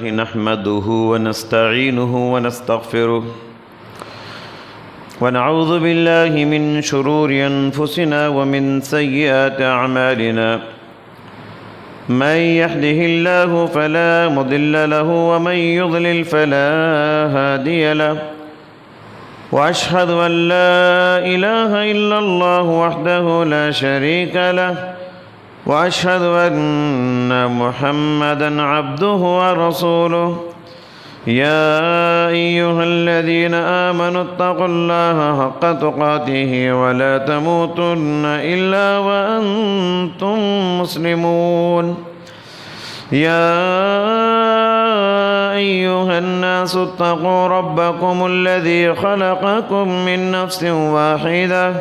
نحمده ونستعينه ونستغفره ونعوذ بالله من شرور أنفسنا ومن سيئات أعمالنا من يهده الله فلا مضل له ومن يضلل فلا هادي له وأشهد أن لا إله إلا الله وحده لا شريك له وأشهد أن محمدًا عبده ورسوله يا أيها الذين آمنوا اتقوا الله حق تقاته ولا تموتن إلا وأنتم مسلمون يا أيها الناس اتقوا ربكم الذي خلقكم من نفس واحدة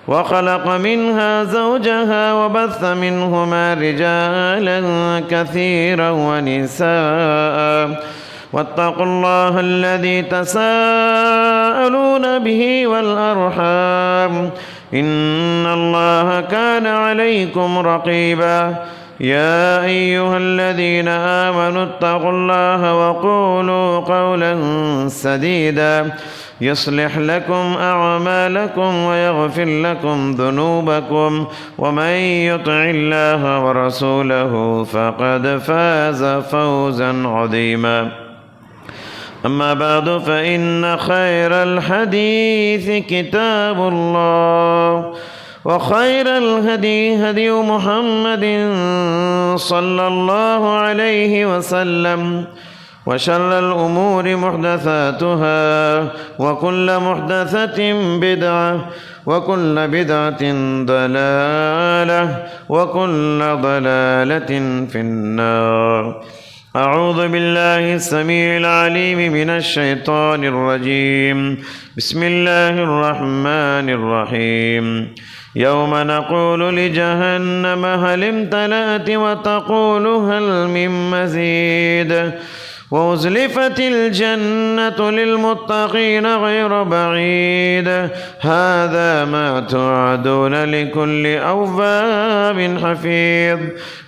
وخلق منها زوجها وبث منهما رجالا كثيرا ونساء واتقوا الله الذي تساءلون به والأرحام إن الله كان عليكم رقيبا يا أيها الذين آمنوا اتقوا الله وقولوا قولا سديدا يصلح لكم أعمالكم ويغفر لكم ذنوبكم ومن يطع الله ورسوله فقد فاز فوزا عظيما أما بعد فإن خير الحديث كتاب الله وخير الهدي هدي محمد صلى الله عليه وسلم وشر الأمور محدثاتها وكل محدثة بدعة وكل بدعة ضلالة وكل ضلالة في النار. أعوذ بالله السميع العليم من الشيطان الرجيم. بسم الله الرحمن الرحيم. يوم نقول لجهنم هل امتلأت وتقول هل من مزيد وأزلفت الجنة للمتقين غير بعيد هذا ما توعدون لكل أواب حفيظ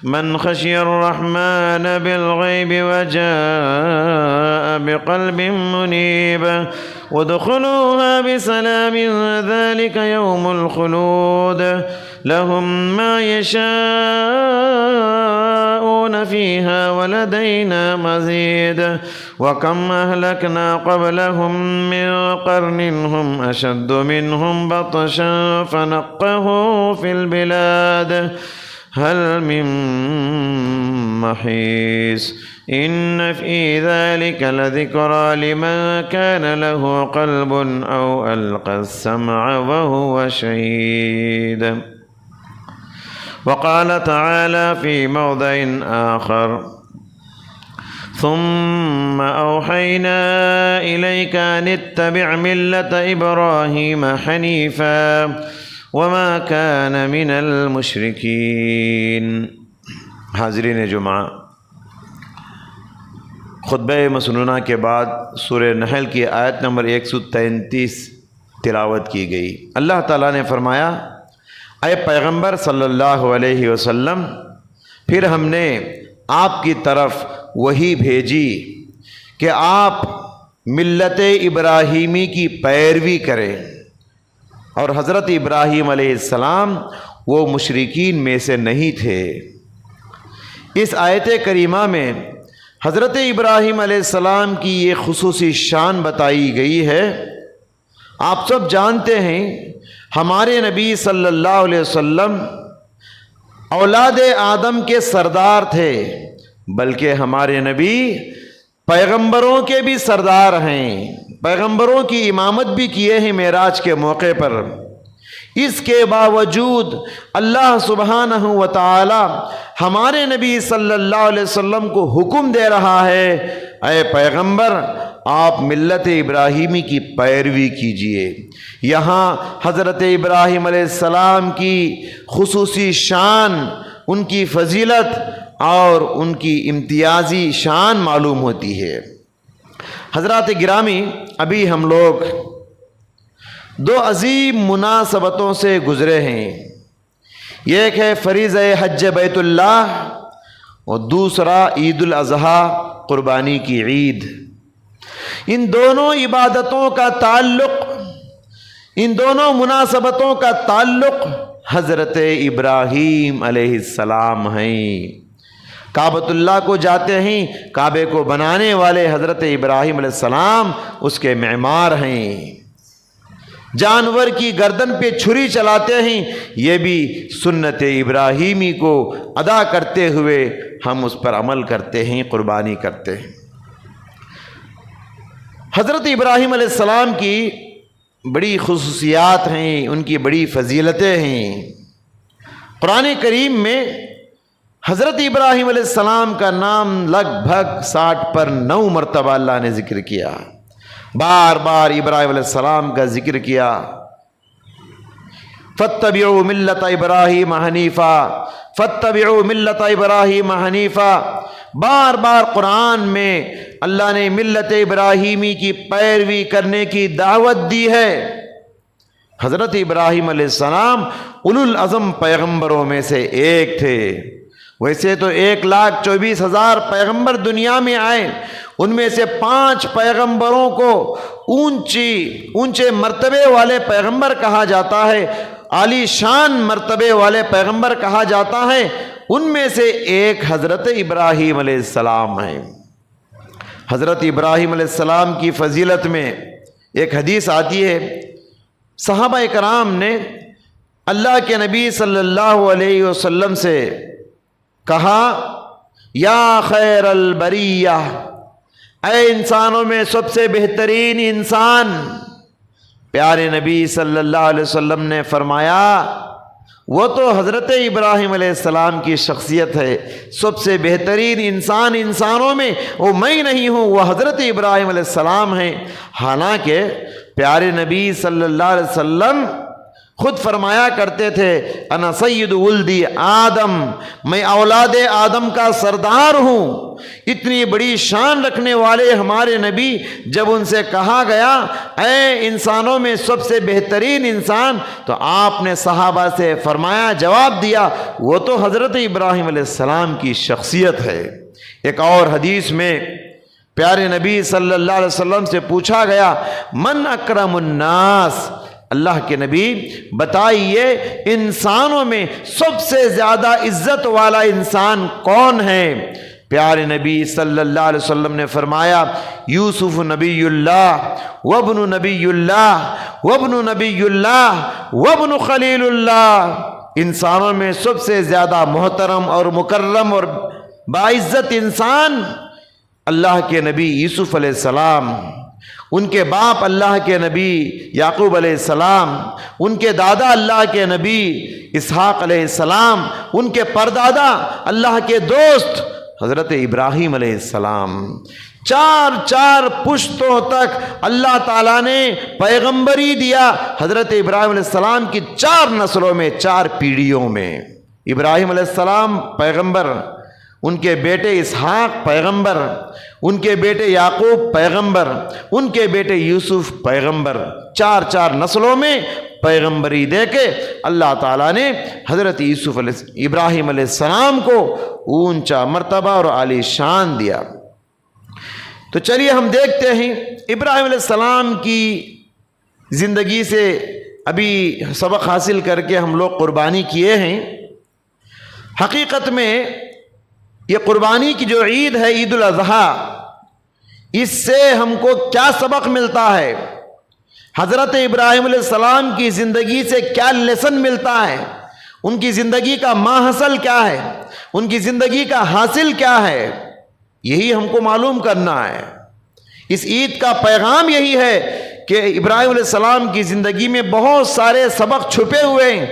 من خشي الرحمن بالغيب وجاء بقلب منيب وادخلوها بسلام ذلك يوم الخلود لهم ما يشاءون فيها ولدينا مزيد وكم أهلكنا قبلهم من قرن هم أشد منهم بطشا فنقهوا في البلاد هل من محيص إن في ذلك لذكرى لمن كان له قلب أو ألقى السمع وهو شهيد. وقال تعالى في موضع آخر ثم أوحينا إليك أن اتبع ملة إبراهيم حنيفا وما كان من المشركين. حاضرین جمعہ، خطبہ مسنونہ کے بعد سورہ نحل کی آیت نمبر 133 تلاوت کی گئی۔ اللہ تعالیٰ نے فرمایا اے پیغمبر صلی اللہ علیہ وسلم، پھر ہم نے آپ کی طرف وحی بھیجی کہ آپ ملت ابراہیمی کی پیروی کریں، اور حضرت ابراہیم علیہ السلام وہ مشرکین میں سے نہیں تھے۔ اس آیت کریمہ میں حضرت ابراہیم علیہ السلام کی یہ خصوصی شان بتائی گئی ہے۔ آپ سب جانتے ہیں ہمارے نبی صلی اللہ علیہ وسلم اولاد آدم کے سردار تھے، بلکہ ہمارے نبی پیغمبروں کے بھی سردار ہیں، پیغمبروں کی امامت بھی کیے ہیں معراج کے موقع پر۔ اس کے باوجود اللہ سبحانہ و تعالی ہمارے نبی صلی اللہ علیہ وسلم کو حکم دے رہا ہے اے پیغمبر آپ ملت ابراہیمی کی پیروی کیجئے۔ یہاں حضرت ابراہیم علیہ السلام کی خصوصی شان، ان کی فضیلت اور ان کی امتیازی شان معلوم ہوتی ہے۔ حضرات گرامی، ابھی ہم لوگ دو عظیم مناسبتوں سے گزرے ہیں۔ ایک ہے فریضہ حج بیت اللہ اور دوسرا عید الاضحیٰ قربانی کی عید۔ ان دونوں عبادتوں کا تعلق، ان دونوں مناسبتوں کا تعلق حضرت ابراہیم علیہ السلام ہیں۔ کعبۃ اللہ کو جاتے ہیں، کعبے کو بنانے والے حضرت ابراہیم علیہ السلام اس کے معمار ہیں۔ جانور کی گردن پہ چھری چلاتے ہیں، یہ بھی سنت ابراہیمی کو ادا کرتے ہوئے ہم اس پر عمل کرتے ہیں، قربانی کرتے ہیں۔ حضرت ابراہیم علیہ السلام کی بڑی خصوصیات ہیں، ان کی بڑی فضیلتیں ہیں۔ قرآن کریم میں حضرت ابراہیم علیہ السلام کا نام لگ بھگ 60 پر 9 مرتبہ اللہ نے ذکر کیا، بار بار ابراہیم علیہ السلام کا ذکر کیا۔ فاتبعوا ملت ابراہیم حنیفا، فاتبعوا ملت ابراہیم حنیفا، بار بار قرآن میں اللہ نے ملت ابراہیمی کی پیروی کرنے کی دعوت دی ہے۔ حضرت ابراہیم علیہ السلام اولو العزم پیغمبروں میں سے ایک تھے۔ ویسے تو 1,24,000 پیغمبر دنیا میں آئے، ان میں سے 5 پیغمبروں کو اونچے مرتبے والے پیغمبر کہا جاتا ہے، عالی شان مرتبے والے پیغمبر کہا جاتا ہے۔ ان میں سے ایک حضرت ابراہیم علیہ السلام ہیں۔ حضرت ابراہیم علیہ السلام کی فضیلت میں ایک حدیث آتی ہے، صحابہ کرام نے اللہ کے نبی صلی اللہ علیہ وسلم سے کہا، یا خیر البریہ، اے انسانوں میں سب سے بہترین انسان۔ پیارے نبی صلی اللہ علیہ وسلم نے فرمایا، وہ تو حضرت ابراہیم علیہ السلام کی شخصیت ہے، سب سے بہترین انسان انسانوں میں وہ میں نہیں ہوں، وہ حضرت ابراہیم علیہ السلام ہیں۔ حالانکہ پیارے نبی صلی اللہ علیہ وسلم خود فرمایا کرتے تھے، انا سید ولدی آدم، میں اولاد آدم کا سردار ہوں۔ اتنی بڑی شان رکھنے والے ہمارے نبی، جب ان سے کہا گیا اے انسانوں میں سب سے بہترین انسان، تو آپ نے صحابہ سے فرمایا، جواب دیا، وہ تو حضرت ابراہیم علیہ السلام کی شخصیت ہے۔ ایک اور حدیث میں پیارے نبی صلی اللہ علیہ وسلم سے پوچھا گیا، من اکرم الناس، اللہ کے نبی بتائیے انسانوں میں سب سے زیادہ عزت والا انسان کون ہے؟ پیارے نبی صلی اللہ علیہ وسلم نے فرمایا، یوسف نبی اللہ وابن نبی اللہ وابن نبی اللہ وابن خلیل اللہ۔ انسانوں میں سب سے زیادہ محترم اور مکرم اور باعزت انسان اللہ کے نبی یوسف علیہ السلام، ان کے باپ اللہ کے نبی یعقوب علیہ السلام، ان کے دادا اللہ کے نبی اسحاق علیہ السلام، ان کے پردادا اللہ کے دوست حضرت ابراہیم علیہ السلام۔ 4 پشتوں تک اللہ تعالیٰ نے پیغمبری دیا حضرت ابراہیم علیہ السلام کی 4 نسلوں میں، 4 پیڑھیوں میں۔ ابراہیم علیہ السلام پیغمبر، ان کے بیٹے اسحاق پیغمبر، ان کے بیٹے یعقوب پیغمبر، ان کے بیٹے یوسف پیغمبر، 4 نسلوں میں پیغمبری دے کے اللہ تعالیٰ نے حضرت ابراہیم علیہ السلام کو اونچا مرتبہ اور عالی شان دیا۔ تو چلیے ہم دیکھتے ہیں ابراہیم علیہ السلام کی زندگی سے ابھی سبق حاصل کر کے ہم لوگ قربانی کیے ہیں۔ حقیقت میں یہ قربانی کی جو عید ہے، عید الاضحیٰ، اس سے ہم کو کیا سبق ملتا ہے؟ حضرت ابراہیم علیہ السلام کی زندگی سے کیا لیسن ملتا ہے؟ ان کی زندگی کا ماحصل کیا ہے؟ ان کی زندگی کا حاصل کیا ہے؟ یہی ہم کو معلوم کرنا ہے۔ اس عید کا پیغام یہی ہے کہ ابراہیم علیہ السلام کی زندگی میں بہت سارے سبق چھپے ہوئے ہیں،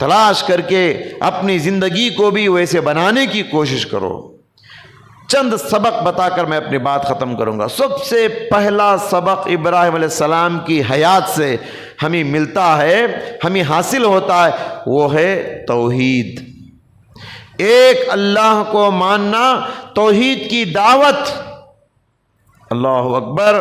تلاش کر کے اپنی زندگی کو بھی ویسے بنانے کی کوشش کرو۔ چند سبق بتا کر میں اپنی بات ختم کروں گا۔ سب سے پہلا سبق ابراہیم علیہ السلام کی حیات سے ہمیں ملتا ہے، ہمیں حاصل ہوتا ہے، وہ ہے توحید۔ ایک اللہ کو ماننا، توحید کی دعوت۔ اللہ اکبر،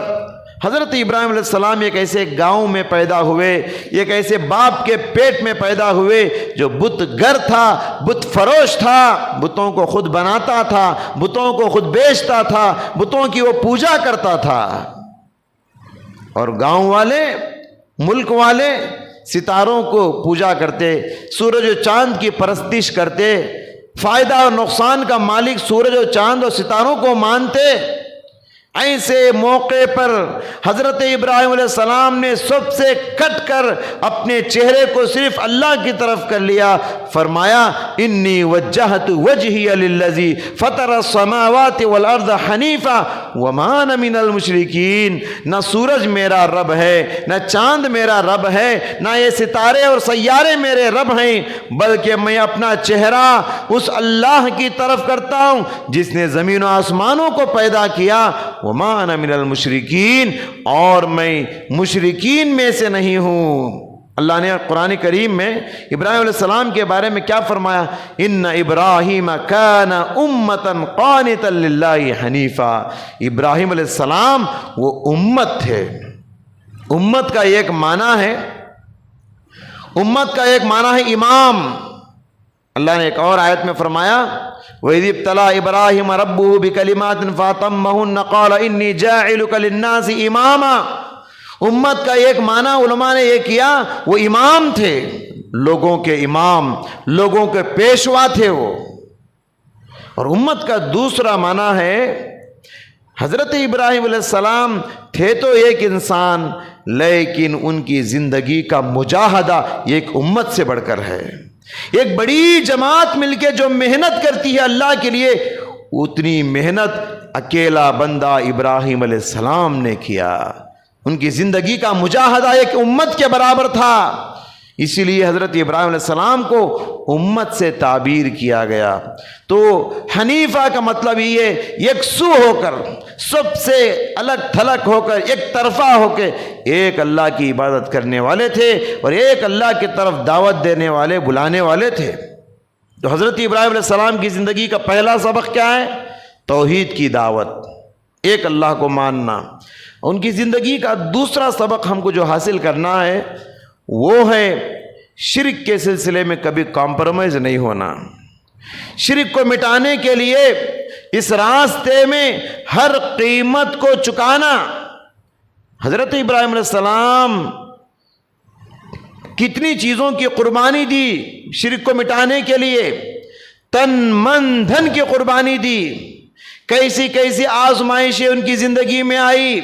حضرت ابراہیم علیہ السلام ایک ایسے گاؤں میں پیدا ہوئے، ایک ایسے باپ کے پیٹ میں پیدا ہوئے جو بت گر تھا، بت فروش تھا، بتوں کو خود بناتا تھا، بتوں کو خود بیچتا تھا، بتوں کی وہ پوجا کرتا تھا۔ اور گاؤں والے، ملک والے ستاروں کو پوجا کرتے، سورج و چاند کی پرستش کرتے، فائدہ اور نقصان کا مالک سورج و چاند اور ستاروں کو مانتے۔ ایسے موقع پر حضرت ابراہیم علیہ السلام نے سب سے کٹ کر اپنے چہرے کو صرف اللہ کی طرف کر لیا، فرمایا انی وجہت وجہی للذی فطر السماوات والارض حنیفا وما انا من المشرکین۔ نہ سورج میرا رب ہے، نہ چاند میرا رب ہے، نہ یہ ستارے اور سیارے میرے رب ہیں، بلکہ میں اپنا چہرہ اس اللہ کی طرف کرتا ہوں جس نے زمین و آسمانوں کو پیدا کیا، وما انا من المشرکین، اور میں مشرکین میں سے نہیں ہوں۔ اللہ نے قرآن کریم میں ابراہیم علیہ السلام کے بارے میں کیا فرمایا؟ ان ابراہیم کان امتا قانتا للہ حنیفا۔ ابراہیم علیہ السلام وہ امت تھے۔ امت کا ایک معنی ہے، امت کا ایک معنی ہے امام۔ اللہ نے ایک اور آیت میں فرمایا وَإِذِ ابْتَلَىٰ إِبْرَاهِيمَ رَبُّهُ بِكَلِمَاتٍ فَأَتَمَّهُنَّ قَالَ إِنِّي جَاعِلُكَ لِلنَّاسِ إِمَامًا۔ امت کا ایک معنی علماء نے یہ کیا، وہ امام تھے، لوگوں کے امام، لوگوں کے پیشوا تھے وہ۔ اور امت کا دوسرا معنی ہے، حضرت ابراہیم علیہ السلام تھے تو ایک انسان، لیکن ان کی زندگی کا مجاہدہ یہ ایک امت سے بڑھ کر ہے۔ ایک بڑی جماعت مل کے جو محنت کرتی ہے اللہ کے لیے، اتنی محنت اکیلا بندہ ابراہیم علیہ السلام نے کیا۔ ان کی زندگی کا مجاہدہ ایک امت کے برابر تھا، اسی لیے حضرت ابراہیم علیہ السلام کو امت سے تعبیر کیا گیا۔ تو حنیفہ کا مطلب یہ یکسو ہو کر، سب سے الگ تھلگ ہو کر، ایک طرفہ ہو کے ایک اللہ کی عبادت کرنے والے تھے، اور ایک اللہ کی طرف دعوت دینے والے، بلانے والے تھے۔ تو حضرت ابراہیم علیہ السلام کی زندگی کا پہلا سبق کیا ہے؟ توحید کی دعوت، ایک اللہ کو ماننا۔ ان کی زندگی کا دوسرا سبق ہم کو جو حاصل کرنا ہے وہ ہے شرک کے سلسلے میں کبھی کمپرومائز نہیں ہونا۔ شرک کو مٹانے کے لیے اس راستے میں ہر قیمت کو چکانا۔ حضرت ابراہیم علیہ السلام کتنی چیزوں کی قربانی دی شرک کو مٹانے کے لیے، تن من دھن کی قربانی دی۔ کیسی کیسی آزمائشیں ان کی زندگی میں آئی،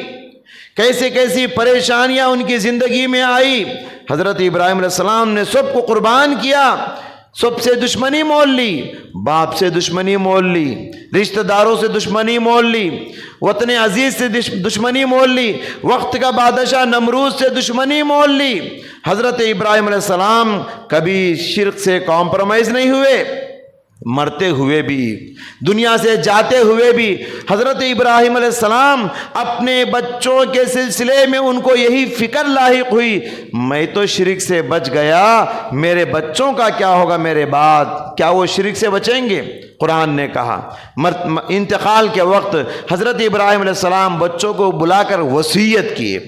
کیسی کیسی پریشانیاں ان کی زندگی میں آئی۔ حضرت ابراہیم علیہ السلام نے سب کو قربان کیا، سب سے دشمنی مول لی، باپ سے دشمنی مول لی، رشتہ داروں سے دشمنی مول لی، وطن عزیز سے دشمنی مول لی، وقت کا بادشاہ نمرود سے دشمنی مول لی۔ حضرت ابراہیم علیہ السلام کبھی شرک سے کمپرومائز نہیں ہوئے، مرتے ہوئے بھی، دنیا سے جاتے ہوئے بھی۔ حضرت ابراہیم علیہ السلام اپنے بچوں کے سلسلے میں ان کو یہی فکر لاحق ہوئی، میں تو شرک سے بچ گیا، میرے بچوں کا کیا ہوگا میرے بعد؟ کیا وہ شرک سے بچیں گے؟ قرآن نے کہا انتقال کے وقت حضرت ابراہیم علیہ السلام بچوں کو بلا کر وصیت کیے،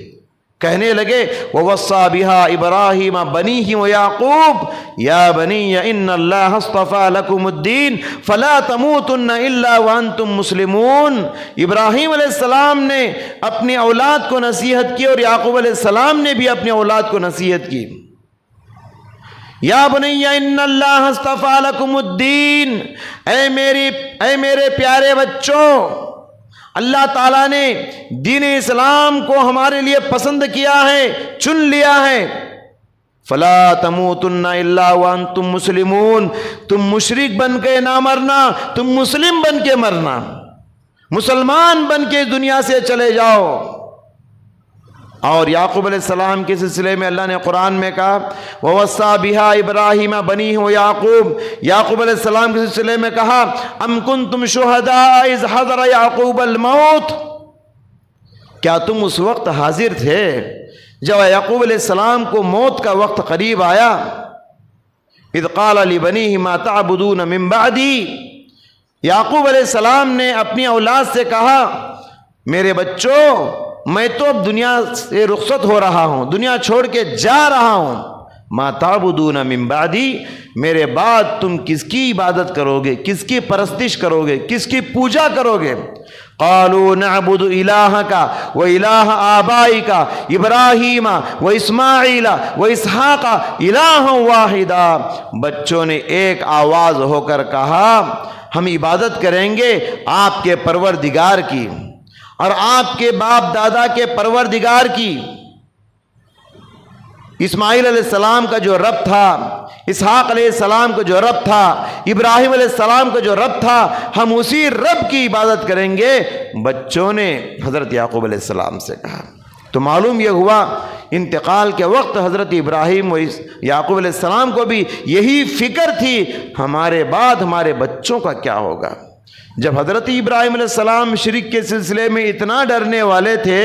کہنے لگے وَوَصَّى بِهَا إِبْرَاهِيمَ بَنِيهِ وَيَعْقُوبَ يَا بَنِيَّ إِنَّ اللَّهَ اصْطَفَى لَكُمُ الدِّينَ فَلَا تَمُوتُنَّ إِلَّا وَأَنْتُمْ مُسْلِمُونَ۔ ابراہیم علیہ السلام نے اپنی اولاد کو نصیحت کی، اور یعقوب علیہ السلام نے بھی اپنی اولاد کو نصیحت کی۔ یا بنی ان اللہ اصطفیٰ لکم الدین، اے میرے پیارے بچوں، اللہ تعالیٰ نے دین اسلام کو ہمارے لیے پسند کیا ہے، چن لیا ہے۔ فلا تموتن الا وانتم مسلمون، تم مشرک بن کے نہ مرنا، تم مسلم بن کے مرنا، مسلمان بن کے دنیا سے چلے جاؤ۔ اور یعقوب علیہ السلام کے سلسلے میں اللہ نے قرآن میں کہا وَوَصَّى بِهَا إِبْرَاهِيمَ بَنِيهِ وَيَعْقُوبَ، یعقوب علیہ السلام کے سلسلے میں کہا أَمْ كُنْتُمْ شُهَدَاءَ إِذْ حَضَرَ يَعْقُوبَ الْمَوْتُ، کیا تم اس وقت حاضر تھے جب یعقوب علیہ السلام کو موت کا وقت قریب آیا؟ اذ قال لبنیہ ما تعبدون من بعدی، یعقوب علیہ السلام نے اپنی اولاد سے کہا میرے بچوں میں تو اب دنیا سے رخصت ہو رہا ہوں، دنیا چھوڑ کے جا رہا ہوں، ما تعبدون من بعدی، میرے بعد تم کس کی عبادت کرو گے، کس کی پرستش کرو گے، کس کی پوجا کرو گے؟ قالوا نعبد الہک و الہ آبائک ابراہیم و اسماعیل و اسحاق الہا واحدا، بچوں نے ایک آواز ہو کر کہا ہم عبادت کریں گے آپ کے پروردگار کی اور آپ کے باپ دادا کے پروردگار کی۔ اسماعیل علیہ السلام کا جو رب تھا، اسحاق علیہ السلام کا جو رب تھا، ابراہیم علیہ السلام کا جو رب تھا، ہم اسی رب کی عبادت کریں گے، بچوں نے حضرت یعقوب علیہ السلام سے کہا۔ تو معلوم یہ ہوا انتقال کے وقت حضرت ابراہیم و یعقوب علیہ السلام کو بھی یہی فکر تھی، ہمارے بعد ہمارے بچوں کا کیا ہوگا۔ جب حضرت ابراہیم علیہ السلام شرک کے سلسلے میں اتنا ڈرنے والے تھے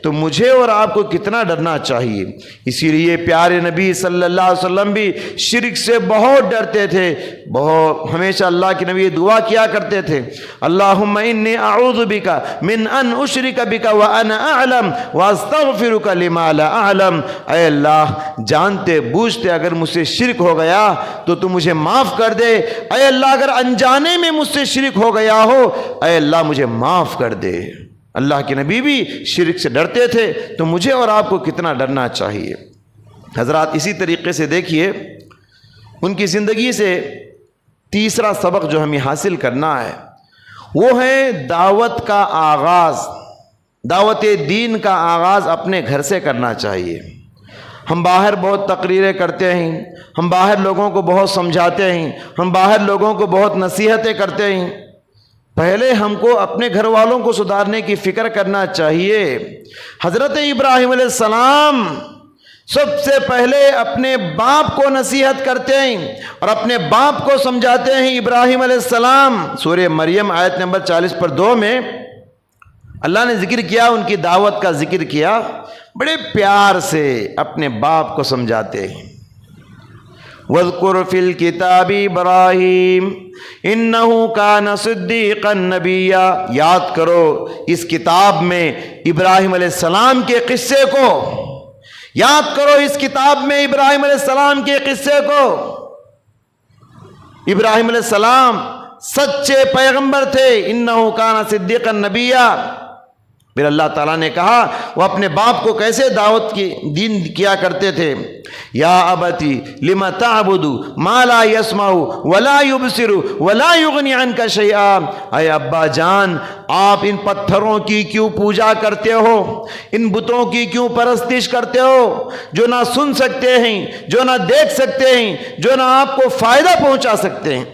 تو مجھے اور آپ کو کتنا ڈرنا چاہیے۔ اسی لیے پیارے نبی صلی اللہ علیہ وسلم بھی شرک سے بہت ڈرتے تھے، بہت ہمیشہ اللہ کے نبی دعا کیا کرتے تھے، اللہم انی اعوذ بک من ان اشرک بک وانا اعلم واستغفرک لما لا اعلم، اے اللہ جانتے بوجھتے اگر مجھ سے شرک ہو گیا تو تو مجھے معاف کر دے، اے اللہ اگر انجانے میں مجھ سے شرک ہو گیا ہو اے اللہ مجھے معاف کر دے۔ اللہ کے نبی بھی شرک سے ڈرتے تھے تو مجھے اور آپ کو کتنا ڈرنا چاہیے۔ حضرات اسی طریقے سے دیکھیے ان کی زندگی سے تیسرا سبق جو ہمیں حاصل کرنا ہے وہ ہے دعوت کا آغاز، دعوت دین کا آغاز اپنے گھر سے کرنا چاہیے۔ ہم باہر بہت تقریریں کرتے ہیں، ہم باہر لوگوں کو بہت سمجھاتے ہیں، ہم باہر لوگوں کو بہت نصیحتیں کرتے ہیں، پہلے ہم کو اپنے گھر والوں کو سدھارنے کی فکر کرنا چاہیے۔ حضرت ابراہیم علیہ السلام سب سے پہلے اپنے باپ کو نصیحت کرتے ہیں اور اپنے باپ کو سمجھاتے ہیں۔ ابراہیم علیہ السلام سورہ مریم آیت نمبر 40/2 میں اللہ نے ذکر کیا، ان کی دعوت کا ذکر کیا، بڑے پیار سے اپنے باپ کو سمجھاتے ہیں۔ وَاذْكُرْ فِي الْكِتَابِ إِبْرَاهِيمَ إِنَّهُ كَانَ صِدِّيقًا نَبِيًّا، یاد کرو اس کتاب میں ابراہیم علیہ السلام کے قصے کو، یاد کرو اس کتاب میں ابراہیم علیہ السلام کے قصے کو۔ ابراہیم علیہ السلام سچے پیغمبر تھے، إِنَّهُ كَانَ صِدِّيقًا نَبِيًّا۔ پھر اللہ تعالیٰ نے کہا وہ اپنے باپ کو کیسے دعوت کی دین کیا کرتے تھے، یا ابتی لم تعبد ما لا يسمع ولا يبصر ولا يغني عنك شيئا، اے ابا جان آپ ان پتھروں کی کیوں پوجا کرتے ہو، ان بتوں کی کیوں پرستش کرتے ہو جو نہ سن سکتے ہیں، جو نہ دیکھ سکتے ہیں، جو نہ آپ کو فائدہ پہنچا سکتے ہیں،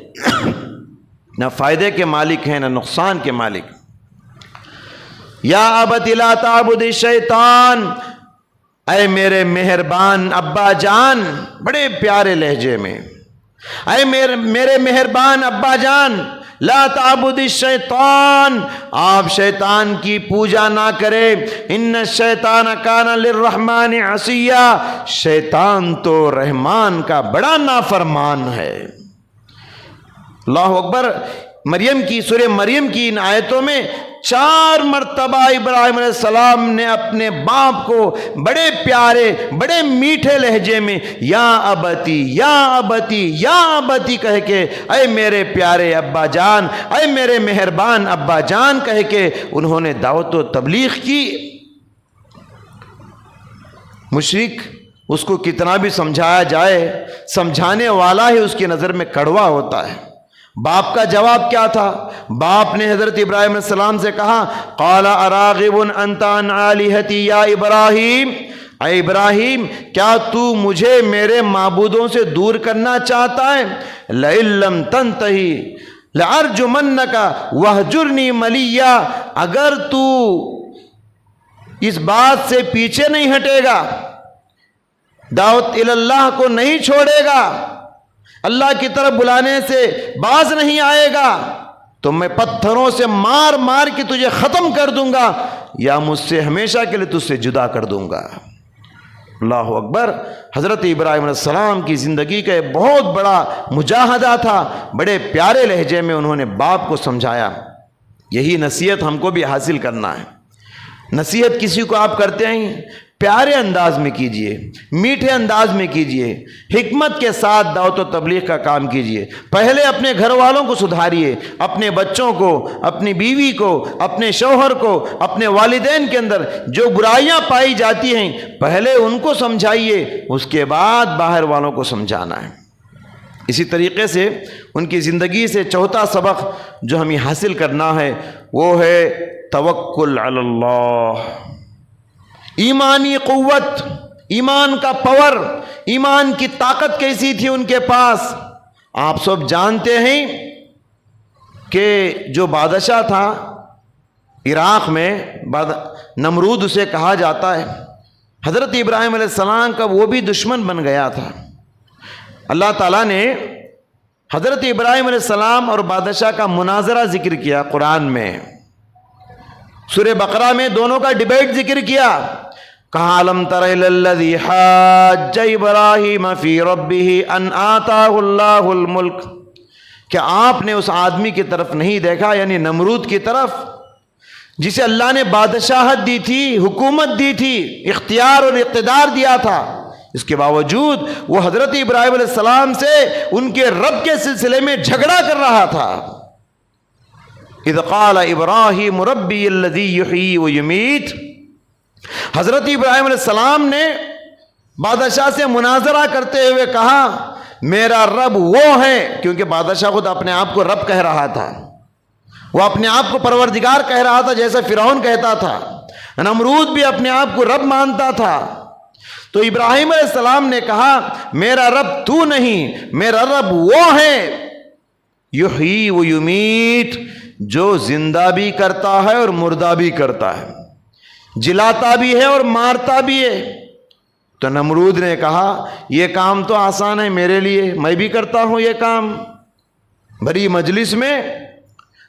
نہ فائدے کے مالک ہیں نہ نقصان کے مالک۔ یا ابت لا تعبد الشیطان، اے میرے مہربان ابا جان، بڑے پیارے لہجے میں، اے میرے مہربان ابا جان، لا تعبد الشیطان، آپ شیطان کی پوجا نہ کرے، ان الشیطان کان للرحمن عصیا، شیطان تو رحمان کا بڑا نافرمان ہے۔ اللہ اکبر۔ مریم کی سورہ مریم کی ان آیتوں میں 4 مرتبہ ابراہیم علیہ السلام نے اپنے باپ کو بڑے پیارے بڑے میٹھے لہجے میں یا ابتی یا ابتی یا ابتی کہہ کے، اے میرے پیارے ابا جان، اے میرے مہربان ابا جان کہہ کے انہوں نے دعوت و تبلیغ کی۔ مشرک اس کو کتنا بھی سمجھایا جائے، سمجھانے والا ہی اس کی نظر میں کڑوا ہوتا ہے۔ باپ کا جواب کیا تھا؟ باپ نے حضرت ابراہیم علیہ السلام سے کہا قال اراغب انت عن آلہتی یا ابراہیم، اے ابراہیم کیا تو مجھے میرے معبودوں سے دور کرنا چاہتا ہے؟ لئن لم تنتہی لارجمنک وہجرنی ملیا، اگر تو اس بات سے پیچھے نہیں ہٹے گا، دعوت اللہ کو نہیں چھوڑے گا، اللہ کی طرف بلانے سے باز نہیں آئے گا، تو میں پتھروں سے مار مار کے تجھے ختم کر دوں گا یا مجھ سے ہمیشہ کے لیے تجھ سے جدا کر دوں گا۔ اللہ اکبر۔ حضرت ابراہیم علیہ السلام کی زندگی کا ایک بہت بڑا مجاہدہ تھا، بڑے پیارے لہجے میں انہوں نے باپ کو سمجھایا۔ یہی نصیحت ہم کو بھی حاصل کرنا ہے۔ نصیحت کسی کو آپ کرتے ہیں پیارے انداز میں کیجئے، میٹھے انداز میں کیجئے، حکمت کے ساتھ دعوت و تبلیغ کا کام کیجئے۔ پہلے اپنے گھر والوں کو سدھاریے، اپنے بچوں کو، اپنی بیوی کو، اپنے شوہر کو، اپنے والدین کے اندر جو برائیاں پائی جاتی ہیں پہلے ان کو سمجھائیے، اس کے بعد باہر والوں کو سمجھانا ہے۔ اسی طریقے سے ان کی زندگی سے چوتھا سبق جو ہمیں حاصل کرنا ہے وہ ہے توکل علی اللہ۔ ایمانی قوت، ایمان کا پاور، ایمان کی طاقت کیسی تھی ان کے پاس؟ آپ سب جانتے ہیں کہ جو بادشاہ تھا عراق میں، نمرود اسے کہا جاتا ہے، حضرت ابراہیم علیہ السلام کا وہ بھی دشمن بن گیا تھا۔ اللہ تعالیٰ نے حضرت ابراہیم علیہ السلام اور بادشاہ کا مناظرہ ذکر کیا قرآن میں، سورہ بقرہ میں دونوں کا ڈیبیٹ ذکر کیا۔ کہا الم تر الی الذی حاج ابراہیم فی ربہ ان آتاہ اللہ الملک، کیا آپ نے اس آدمی کی طرف نہیں دیکھا، یعنی نمرود کی طرف، جسے اللہ نے بادشاہت دی تھی، حکومت دی تھی، اختیار اور اقتدار دیا تھا، اس کے باوجود وہ حضرت ابراہیم علیہ السلام سے ان کے رب کے سلسلے میں جھگڑا کر رہا تھا۔ اذ قال ابراہیم ربی الذی یحیی ویمیت، حضرت ابراہیم علیہ السلام نے بادشاہ سے مناظرہ کرتے ہوئے کہا میرا رب وہ ہے، کیونکہ بادشاہ خود اپنے آپ کو رب کہہ رہا تھا، وہ اپنے آپ کو پروردگار کہہ رہا تھا جیسا فرعون کہتا تھا، نمرود بھی اپنے آپ کو رب مانتا تھا۔ تو ابراہیم علیہ السلام نے کہا میرا رب تو نہیں، میرا رب وہ ہے یحیی و یمیت، جو زندہ بھی کرتا ہے اور مردہ بھی کرتا ہے، جلاتا بھی ہے اور مارتا بھی ہے۔ تو نمرود نے کہا یہ کام تو آسان ہے میرے لیے، میں بھی کرتا ہوں یہ کام۔ بڑی مجلس میں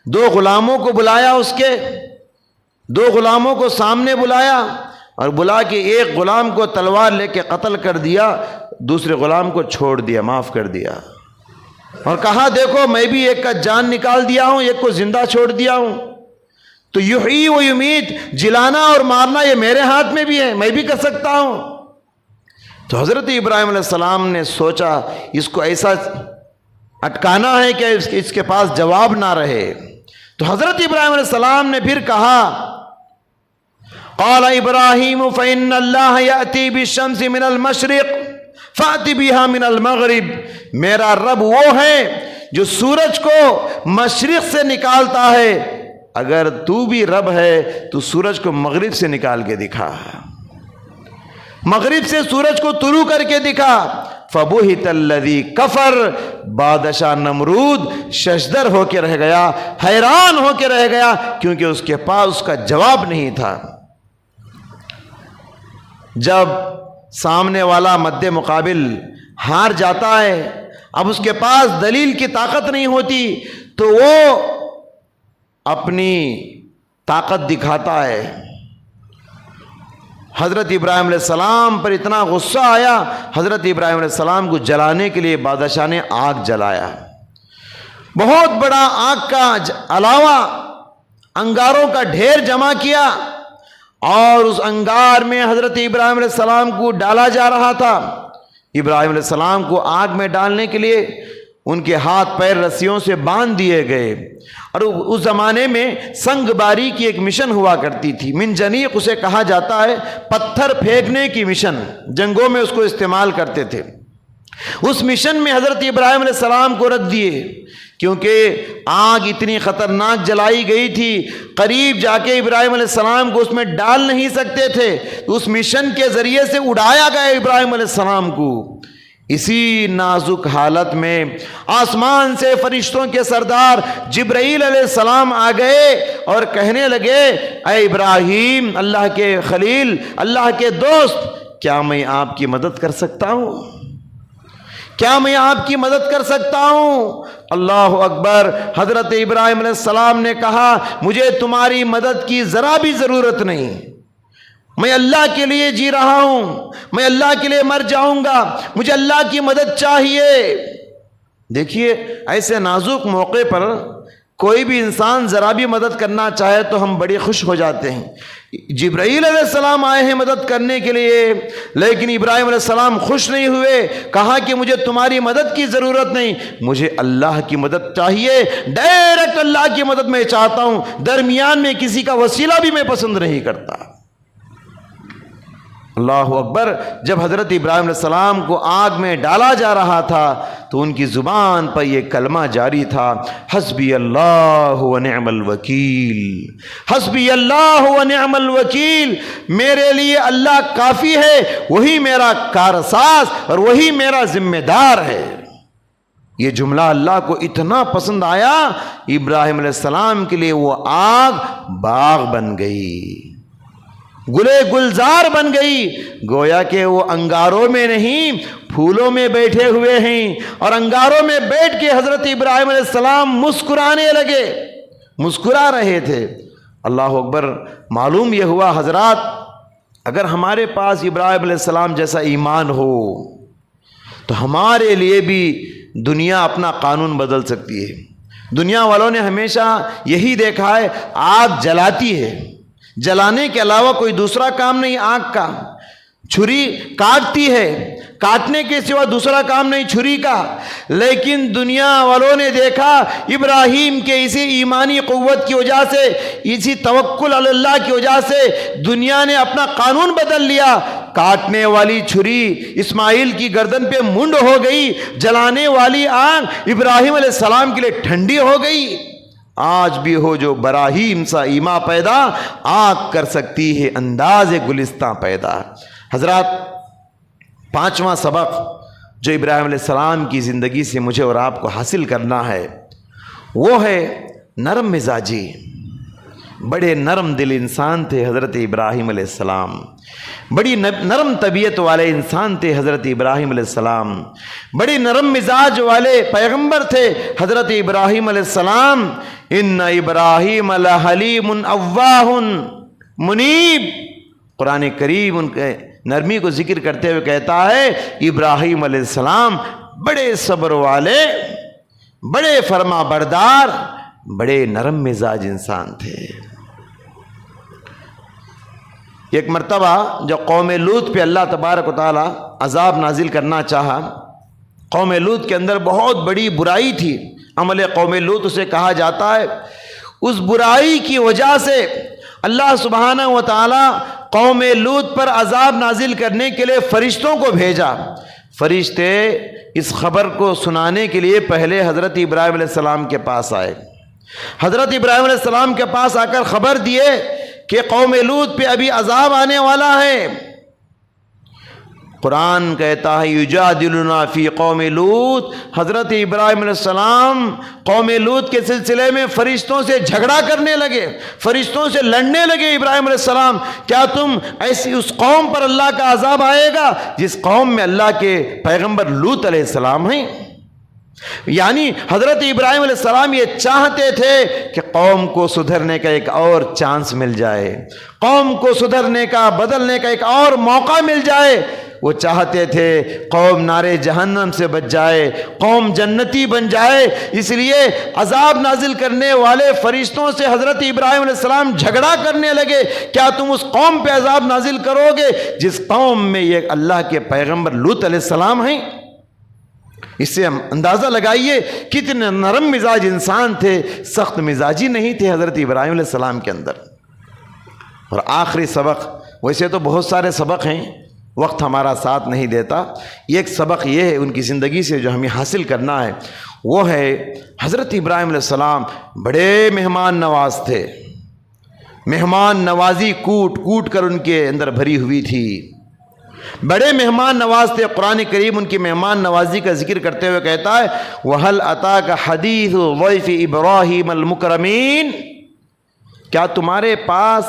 دو غلاموں کو بلایا، اس کے دو غلاموں کو سامنے بلایا اور بلا کے ایک غلام کو تلوار لے کے قتل کر دیا، دوسرے غلام کو چھوڑ دیا، معاف کر دیا، اور کہا دیکھو میں بھی ایک کا جان نکال دیا ہوں، ایک کو زندہ چھوڑ دیا ہوں۔ تو یحیی و یمیت، جلانا اور مارنا یہ میرے ہاتھ میں بھی ہے، میں بھی کر سکتا ہوں۔ تو حضرت ابراہیم علیہ السلام نے سوچا اس کو ایسا اٹکانا ہے کہ اس کے پاس جواب نہ رہے۔ تو حضرت ابراہیم علیہ السلام نے پھر کہا قال ابراہیم فإن اللہ یأتی بالشمس من المشرق فأت بها من المغرب، میرا رب وہ ہے جو سورج کو مشرق سے نکالتا ہے، اگر تو بھی رب ہے تو سورج کو مغرب سے نکال کے دکھا، مغرب سے سورج کو طلوع کر کے دکھا۔ فبہت الذی کفر، بادشاہ نمرود ششدر ہو کے رہ گیا، حیران ہو کے رہ گیا، کیونکہ اس کے پاس اس کا جواب نہیں تھا۔ جب سامنے والا مد مقابل ہار جاتا ہے، اب اس کے پاس دلیل کی طاقت نہیں ہوتی، تو وہ اپنی طاقت دکھاتا ہے۔ حضرت ابراہیم علیہ السلام پر اتنا غصہ آیا، حضرت ابراہیم علیہ السلام کو جلانے کے لیے بادشاہ نے آگ جلایا، بہت بڑا آگ کا علاوہ انگاروں کا ڈھیر جمع کیا، اور اس انگار میں حضرت ابراہیم علیہ السلام کو ڈالا جا رہا تھا۔ ابراہیم علیہ السلام کو آگ میں ڈالنے کے لیے ان کے ہاتھ پیر رسیوں سے باندھ دیے گئے، اور اس زمانے میں سنگ باری کی ایک مشن ہوا کرتی تھی، منجنیق اسے کہا جاتا ہے، پتھر پھینکنے کی مشن، جنگوں میں اس کو استعمال کرتے تھے۔ اس مشن میں حضرت ابراہیم علیہ السلام کو رکھ دیے، کیونکہ آگ اتنی خطرناک جلائی گئی تھی، قریب جا کے ابراہیم علیہ السلام کو اس میں ڈال نہیں سکتے تھے، تو اس مشن کے ذریعے سے اڑایا گیا ابراہیم علیہ السلام کو۔ اسی نازک حالت میں آسمان سے فرشتوں کے سردار جبرائیل علیہ السلام آ گئے اور کہنے لگے اے ابراہیم، اللہ کے خلیل، اللہ کے دوست، کیا میں آپ کی مدد کر سکتا ہوں؟ کیا میں آپ کی مدد کر سکتا ہوں؟ اللہ اکبر۔ حضرت ابراہیم علیہ السلام نے کہا مجھے تمہاری مدد کی ذرا بھی ضرورت نہیں، میں اللہ کے لیے جی رہا ہوں، میں اللہ کے لیے مر جاؤں گا، مجھے اللہ کی مدد چاہیے۔ دیکھیے ایسے نازک موقع پر کوئی بھی انسان ذرا بھی مدد کرنا چاہے تو ہم بڑے خوش ہو جاتے ہیں۔ جبرائیل علیہ السلام آئے ہیں مدد کرنے کے لیے، لیکن ابراہیم علیہ السلام خوش نہیں ہوئے، کہا کہ مجھے تمہاری مدد کی ضرورت نہیں، مجھے اللہ کی مدد چاہیے، ڈائریکٹ اللہ کی مدد میں چاہتا ہوں، درمیان میں کسی کا وسیلہ بھی میں پسند نہیں کرتا۔ اللہ اکبر۔ جب حضرت ابراہیم علیہ السلام کو آگ میں ڈالا جا رہا تھا تو ان کی زبان پر یہ کلمہ جاری تھا، حسبی اللہ و نعم الوکیل، حسبی اللہ و نعم الوکیل، میرے لیے اللہ کافی ہے، وہی میرا کارساز اور وہی میرا ذمہ دار ہے۔ یہ جملہ اللہ کو اتنا پسند آیا، ابراہیم علیہ السلام کے لیے وہ آگ باغ بن گئی، گلے گلزار بن گئی، گویا کہ وہ انگاروں میں نہیں پھولوں میں بیٹھے ہوئے ہیں، اور انگاروں میں بیٹھ کے حضرت ابراہیم علیہ السلام مسکرانے لگے، مسکرا رہے تھے۔ اللہ اکبر۔ معلوم یہ ہوا حضرات، اگر ہمارے پاس ابراہیم علیہ السلام جیسا ایمان ہو تو ہمارے لیے بھی دنیا اپنا قانون بدل سکتی ہے۔ دنیا والوں نے ہمیشہ یہی دیکھا ہے، آگ جلاتی ہے، جلانے کے علاوہ کوئی دوسرا کام نہیں آگ کا، چھری کاٹتی ہے، کاٹنے کے سوا دوسرا کام نہیں چھری کا، لیکن دنیا والوں نے دیکھا ابراہیم کے اسی ایمانی قوت کی وجہ سے، اسی توکل علی اللہ کی وجہ سے دنیا نے اپنا قانون بدل لیا، کاٹنے والی چھری اسماعیل کی گردن پہ منڈ ہو گئی، جلانے والی آگ ابراہیم علیہ السلام کے لیے ٹھنڈی ہو گئی۔ آج بھی ہو جو براہیم سا ایما پیدا، آگ کر سکتی ہے انداز گلستاں پیدا۔ حضرات، پانچواں سبق جو ابراہیم علیہ السلام کی زندگی سے مجھے اور آپ کو حاصل کرنا ہے وہ ہے نرم مزاجی۔ بڑے نرم دل انسان تھے حضرت ابراہیم علیہ السلام، بڑی نرم طبیعت والے انسان تھے حضرت ابراہیم علیہ السلام، بڑی نرم مزاج والے پیغمبر تھے حضرت ابراہیم علیہ السلام۔ ان ابراہیم لحلیم اواہ منیب، قرآن کریم ان کے نرمی کو ذکر کرتے ہوئے کہتا ہے ابراہیم علیہ السلام بڑے صبر والے، بڑے فرما بردار، بڑے نرم مزاج انسان تھے۔ ایک مرتبہ جو قوم لوط پہ اللہ تبارک و تعالی عذاب نازل کرنا چاہا، قوم لوط کے اندر بہت بڑی برائی تھی، عمل قوم لوط اسے کہا جاتا ہے۔ اس برائی کی وجہ سے اللہ سبحانہ و تعالی قوم لوط پر عذاب نازل کرنے کے لیے فرشتوں کو بھیجا۔ فرشتے اس خبر کو سنانے کے لیے پہلے حضرت ابراہیم علیہ السلام کے پاس آئے، حضرت ابراہیم علیہ السلام کے پاس آ کر خبر دیے کہ قوم لوط پہ ابھی عذاب آنے والا ہے۔ قرآن کہتا ہے یجادلنا فی قوم لوط، حضرت ابراہیم علیہ السلام قوم لوط کے سلسلے میں فرشتوں سے جھگڑا کرنے لگے، فرشتوں سے لڑنے لگے۔ ابراہیم علیہ السلام، کیا تم ایسی اس قوم پر اللہ کا عذاب آئے گا جس قوم میں اللہ کے پیغمبر لوط علیہ السلام ہیں؟ یعنی حضرت ابراہیم علیہ السلام یہ چاہتے تھے کہ قوم کو سدھرنے کا ایک اور چانس مل جائے، قوم کو سدھرنے کا، بدلنے کا ایک اور موقع مل جائے۔ وہ چاہتے تھے قوم نارے جہنم سے بچ جائے، قوم جنتی بن جائے، اس لیے عذاب نازل کرنے والے فرشتوں سے حضرت ابراہیم علیہ السلام جھگڑا کرنے لگے، کیا تم اس قوم پہ عذاب نازل کرو گے جس قوم میں یہ اللہ کے پیغمبر لوط علیہ السلام ہیں؟ اس سے ہم اندازہ لگائیے کتنے نرم مزاج انسان تھے، سخت مزاجی نہیں تھے حضرت ابراہیم علیہ السلام کے اندر۔ اور آخری سبق، ویسے تو بہت سارے سبق ہیں، وقت ہمارا ساتھ نہیں دیتا، ایک سبق یہ ہے ان کی زندگی سے جو ہمیں حاصل کرنا ہے، وہ ہے حضرت ابراہیم علیہ السلام بڑے مہمان نواز تھے، مہمان نوازی کوٹ کوٹ کر ان کے اندر بھری ہوئی تھی، بڑے مہمان نواز تھے۔ قرآن کریم ان کی مہمان نوازی کا ذکر کرتے ہوئے کہتا ہے وَهَلْ أَتَاكَ حَدِيثُ ضَيْفِ إِبْرَاهِيمَ الْمُكْرَمِينَ، کیا تمہارے پاس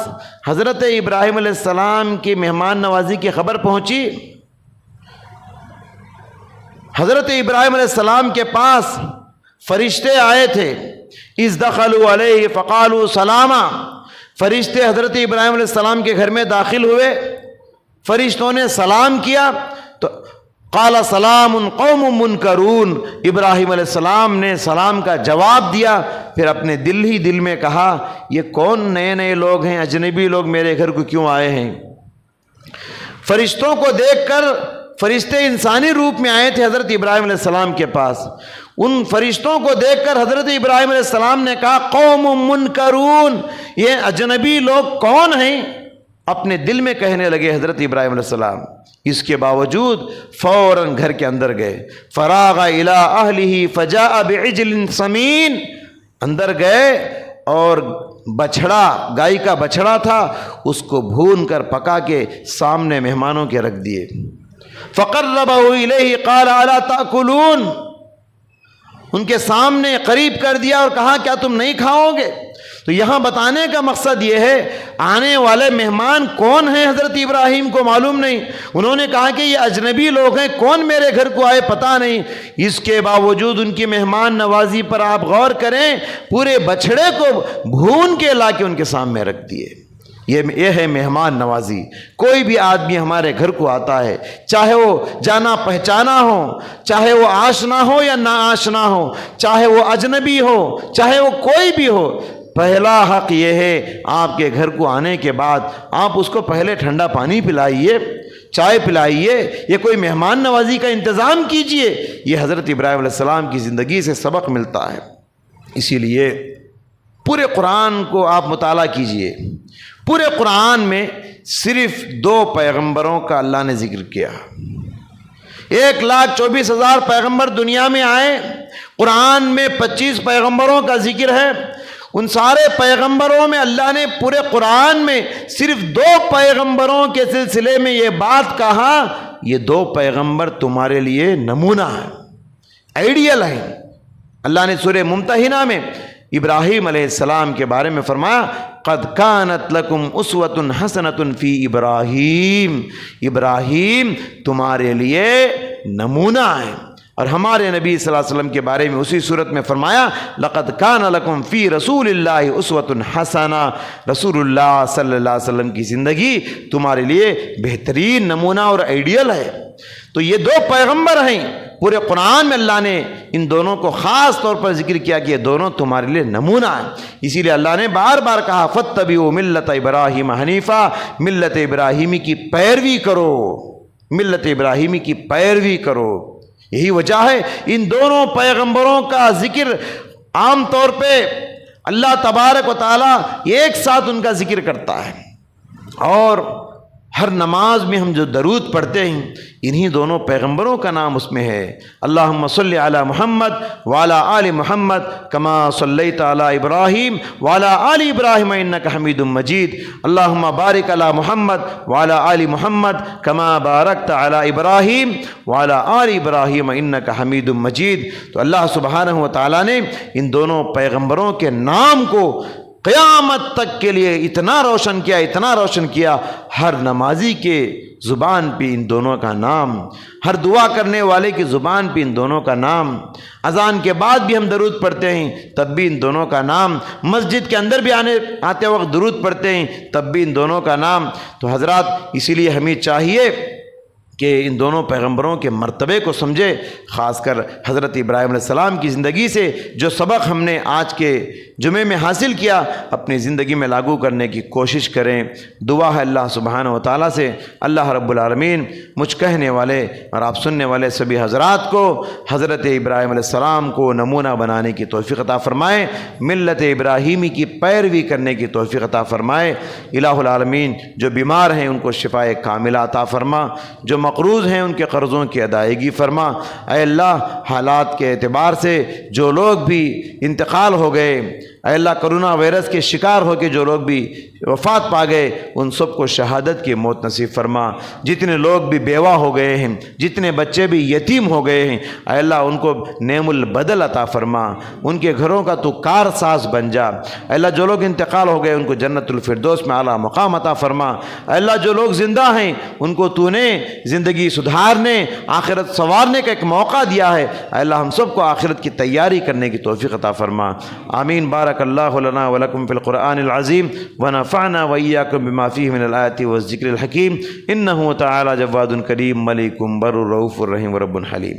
حضرت ابراہیم علیہ السلام کی مہمان نوازی کی خبر پہنچی؟ حضرت ابراہیم علیہ السلام کے پاس فرشتے آئے تھے، اِذْ دَخَلُوا عَلَيْهِ فَقَالُوا سَلَامًا، فرشتے حضرت ابراہیم علیہ السلام کے گھر میں داخل ہوئے، فرشتوں نے سلام کیا تو قال سلام قوم منکرون، ابراہیم علیہ السلام نے سلام کا جواب دیا، پھر اپنے دل ہی دل میں کہا یہ کون نئے نئے لوگ ہیں، اجنبی لوگ میرے گھر کو کیوں آئے ہیں؟ فرشتوں کو دیکھ کر، فرشتے انسانی روپ میں آئے تھے حضرت ابراہیم علیہ السلام کے پاس، ان فرشتوں کو دیکھ کر حضرت ابراہیم علیہ السلام نے کہا قوم منکرون، یہ اجنبی لوگ کون ہیں؟ اپنے دل میں کہنے لگے حضرت ابراہیم علیہ السلام۔ اس کے باوجود فوراً گھر کے اندر گئے، فراغ الی اہلہ فجاء بعجل سمین، اندر گئے اور بچھڑا، گائے کا بچھڑا تھا، اس کو بھون کر پکا کے سامنے مہمانوں کے رکھ دیے۔ فقربہ الیہ قال الا تاکلون، ان کے سامنے قریب کر دیا اور کہا کیا تم نہیں کھاؤ گے؟ تو یہاں بتانے کا مقصد یہ ہے آنے والے مہمان کون ہیں حضرت ابراہیم کو معلوم نہیں، انہوں نے کہا کہ یہ اجنبی لوگ ہیں، کون میرے گھر کو آئے پتہ نہیں، اس کے باوجود ان کی مہمان نوازی پر آپ غور کریں، پورے بچھڑے کو بھون کے لا کے ان کے سامنے رکھ دیے۔ یہ ہے مہمان نوازی۔ کوئی بھی آدمی ہمارے گھر کو آتا ہے، چاہے وہ جانا پہچانا ہو، چاہے وہ آشنا ہو یا نا آشنا ہو، چاہے وہ اجنبی ہو، چاہے وہ کوئی بھی ہو، پہلا حق یہ ہے آپ کے گھر کو آنے کے بعد آپ اس کو پہلے ٹھنڈا پانی پلائیے، چائے پلائیے، یہ کوئی مہمان نوازی کا انتظام کیجئے۔ یہ حضرت ابراہیم علیہ السلام کی زندگی سے سبق ملتا ہے۔ اسی لیے پورے قرآن کو آپ مطالعہ کیجئے، پورے قرآن میں صرف 2 پیغمبروں کا اللہ نے ذکر کیا۔ 1,24,000 پیغمبر دنیا میں آئے، قرآن میں 25 پیغمبروں کا ذکر ہے۔ ان سارے پیغمبروں میں اللہ نے پورے قرآن میں صرف 2 پیغمبروں کے سلسلے میں یہ بات کہا، یہ 2 پیغمبر تمہارے لیے نمونہ ہیں، آئیڈیل ہیں۔ اللہ نے سورہ ممتحنہ میں ابراہیم علیہ السلام کے بارے میں فرمایا قد کانت لکم اسوۃ حسنۃ فی ابراہیم، ابراہیم تمہارے لیے نمونہ ہیں۔ اور ہمارے نبی صلی اللہ علیہ وسلم کے بارے میں اسی صورت میں فرمایا لقد کان لکم فی رسول اللہ اسوۃ حسنہ، رسول اللہ صلی اللہ علیہ وسلم کی زندگی تمہارے لیے بہترین نمونہ اور آئیڈیل ہے۔ تو یہ 2 پیغمبر ہیں، پورے قرآن میں اللہ نے ان دونوں کو خاص طور پر ذکر کیا کہ یہ دونوں تمہارے لیے نمونہ ہیں۔ اسی لیے اللہ نے بار بار کہا فاتبعوا ملت ابراہیم حنیفا، ملت ابراہیمی کی پیروی کرو، ملت ابراہیمی کی پیروی کرو۔ یہی وجہ ہے ان دونوں پیغمبروں کا ذکر عام طور پہ اللہ تبارک و تعالی ایک ساتھ ان کا ذکر کرتا ہے، اور ہر نماز میں ہم جو درود پڑھتے ہیں انہی دونوں پیغمبروں کا نام اس میں ہے۔ اللہم صلی علی محمد وعلی آل محمد کما صلیت علی ابراہیم وعلی آل ابراہیم انک حمید مجید، اللہم بارک علی محمد وعلی آل محمد کما بارکت علی ابراہیم وعلی آل ابراہیم انک حمید مجید۔ تو اللہ سبحانہ و تعالیٰ نے ان دونوں پیغمبروں کے نام کو قیامت تک کے لیے اتنا روشن کیا، اتنا روشن کیا، ہر نمازی کے زبان پہ ان دونوں کا نام، ہر دعا کرنے والے کی زبان پہ ان دونوں کا نام، اذان کے بعد بھی ہم درود پڑھتے ہیں تب بھی ان دونوں کا نام، مسجد کے اندر بھی آتے وقت درود پڑھتے ہیں تب بھی ان دونوں کا نام۔ تو حضرات اسی لیے ہمیں چاہیے کہ ان دونوں پیغمبروں کے مرتبے کو سمجھے، خاص کر حضرت ابراہیم علیہ السلام کی زندگی سے جو سبق ہم نے آج کے جمعے میں حاصل کیا اپنی زندگی میں لاگو کرنے کی کوشش کریں۔ دعا ہے اللہ سبحانہ و تعالیٰ سے اللہ رب العالمین مجھ کہنے والے اور آپ سننے والے سبھی حضرات کو حضرت ابراہیم علیہ السلام کو نمونہ بنانے کی توفیق عطا فرمائے، ملت ابراہیمی کی پیروی کرنے کی توفیق عطا فرمائے۔ الہ العالمین جو بیمار ہیں ان کو شفاء کاملہ عطا فرما، جو مقروض ہیں ان کے قرضوں کی ادائیگی فرما۔ اے اللہ حالات کے اعتبار سے جو لوگ بھی انتقال ہو گئے، اے اللہ کرونا وائرس کے شکار ہو کے جو لوگ بھی وفات پا گئے ان سب کو شہادت کی موت نصیب فرما۔ جتنے لوگ بھی بیوہ ہو گئے ہیں، جتنے بچے بھی یتیم ہو گئے ہیں، اے اللہ ان کو نعم البدل عطا فرما، ان کے گھروں کا تو کار ساز بن جا۔ اے اللہ جو لوگ انتقال ہو گئے ان کو جنت الفردوس میں اعلیٰ مقام عطا فرما۔ اے اللہ جو لوگ زندہ ہیں ان کو تو نے زندگی سدھارنے، آخرت سنوارنے کا ایک موقع دیا ہے، اے اللہ ہم سب کو آخرت کی تیاری کرنے کی توفیق عطا فرما۔ آمین۔ بارک بارک اللہ لنا ولکم فی القرآن العظیم ونفعنا وإیاکم بما فیہ من الآیات والذکر الحکیم انہ تعالی جواد کریم ملک بر رؤوف رحیم رب حلیم.